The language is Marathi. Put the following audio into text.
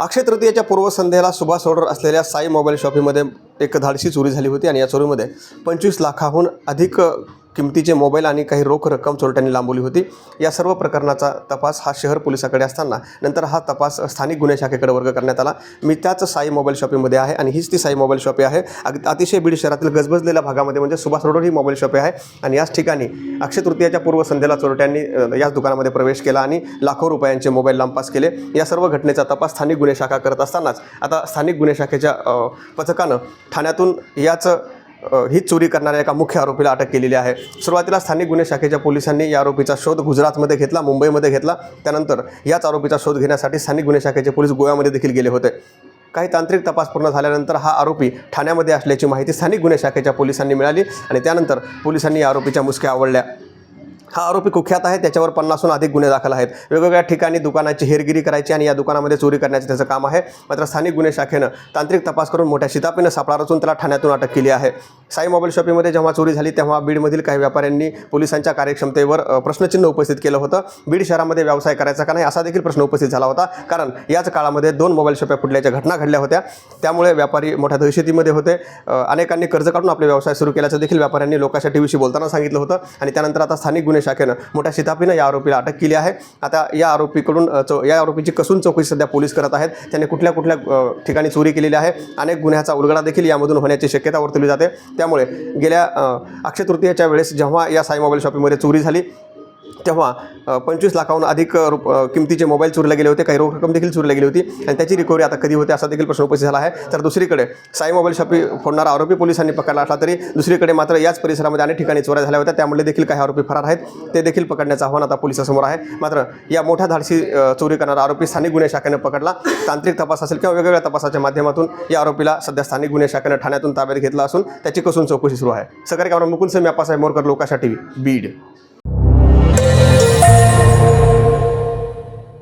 अक्षय तृतीयेच्या पूर्वसंध्येला सुभाष रोडवर असलेल्या साई मोबाईल शॉपीमध्ये एक धाडसी चोरी झाली होती आणि या चोरीमध्ये 25 लाखाहून अधिक किमतीचे मोबाईल आणि काही रोख रक्कम चोरट्यांनी लांबवली होती। या सर्व प्रकरणाचा तपास हा शहर पोलिसांकडे असताना नंतर हा तपास स्थानिक गुन्हे शाखेकडे वर्ग करण्यात आला। मी त्याच साई मोबाईल शॉपीमध्ये आहे आणि हीच ती साई मोबाईल शॉपी आहे। अतिशय बीड शहरातील गजबजलेल्या भागामध्ये म्हणजे सुभाष रोडवर ही मोबाईल शॉपी आहे आणि याच ठिकाणी अक्षय तृतीयेच्या पूर्वसंध्येला चोरट्यांनी याच दुकानामध्ये प्रवेश केला आणि लाखो रुपयांचे मोबाईल लंपास केले। या सर्व घटनेचा तपास स्थानिक गुन्हे शाखा करत असतानाच आता स्थानिक गुन्हे शाखेच्या पथकानं ठाण्यातून याच ही चोरी करणाऱ्या एका मुख्य आरोपीला अटक केलेली आहे। सुरुवातीला स्थानिक गुन्हे शाखेच्या पोलिसांनी या आरोपीचा शोध गुजरातमध्ये घेतला, मुंबईमध्ये घेतला। त्यानंतर याच आरोपीचा शोध घेण्यासाठी स्थानिक गुन्हे शाखेचे पोलीस गोव्यामध्ये देखील गेले होते। काही तांत्रिक तपास पूर्ण झाल्यानंतर हा आरोपी ठाण्यामध्ये असल्याची माहिती स्थानिक गुन्हे शाखेच्या पोलिसांनी मिळाली आणि त्यानंतर पोलिसांनी या आरोपीच्या मुसक्या आवळल्या। हा आरोपी कुख्यात आहे, त्याच्यावर 50हून अधिक गुन्हे दाखल आहेत। वेगवेगळ्या ठिकाणी दुकानाची हेरगिरी करायची आणि या दुकानामध्ये चोरी करण्याचे त्याचं काम आहे। मात्र स्थानिक गुन्हे शाखेनं तांत्रिक तपास करून मोठ्या शिताफीनं सापळा रचून त्याला ठाण्यातून अटक केली आहे। साई मोबाईल शॉपीमध्ये जेव्हा चोरी झाली तेव्हा बीडमधील काही व्यापाऱ्यांनी पोलिसांच्या कार्यक्षमतेवर प्रश्नचिन्ह उपस्थित केलं होतं। बीड शहरामध्ये व्यवसाय करायचा का नाही असा देखील प्रश्न उपस्थित झाला होता, कारण याच काळामध्ये 2 मोबाईल शॉप्या फुटल्याच्या घटना घडल्या होत्या। त्यामुळे व्यापारी मोठ्या दहशतीमध्ये होते। अनेकांनी कर्ज काढून आपले व्यवसाय सुरू केल्याचं देखील व्यापाऱ्यांनी लोकांच्या टीव्हीशी बोलताना सांगितलं होतं आणि त्यानंतर आता स्थानिक गुन्हे शाखेनं मोठ्या शिताफीनं या आरोपीला अटक केली आहे। आता या आरोपीची कसून चौकशी सध्या पोलीस करत आहेत। त्याने कुठल्या ठिकाणी चोरी केलेली आहे, अनेक गुन्ह्याचा उलगडा देखील यामधून होण्याची शक्यता वर्तवली जाते। त्यामुळे गेल्या अक्षय तृतीयेच्या वेळेस जेव्हा या साई मोबाईल शॉपीमध्ये चोरी झाली तेव्हा 25 लाखाहून अधिक किमतीचे मोबाईल चोरीला गेले होते, काही रोख रक्कम देखील चोरीला गेली होती आणि त्याची रिकव्हरी आता कधी होते असा देखील प्रश्न उपस्थित झाला आहे। तर दुसरीकडे साई मोबाईल शॉपी फोडणारा आरोपी पोलिसांनी पकडला असला तरी दुसरीकडे मात्र याच परिसरामध्ये अनेक ठिकाणी चोऱ्या झाल्या होत्या, त्यामुळे देखील काही आरोपी फरार आहेत। ते देखील पकडण्याचं आव्हान आता पोलिसांसमोर आहे। मात्र या मोठ्या धाडसी चोरी करणारा आरोपी स्थानिक गुन्हे शाखेनं पकडला। तांत्रिक तपास असेल किंवा वेगवेगळ्या तपासाच्या माध्यमातून या आरोपीला सध्या स्थानिक गुन्हे शाखेनं ठाण्यातून ताब्यात घेतला असून त्याची कसून चौकशी सुरू आहे। सहकारी camera Mukund same, Appasaheb Morkar, Lokasha TV, Beed.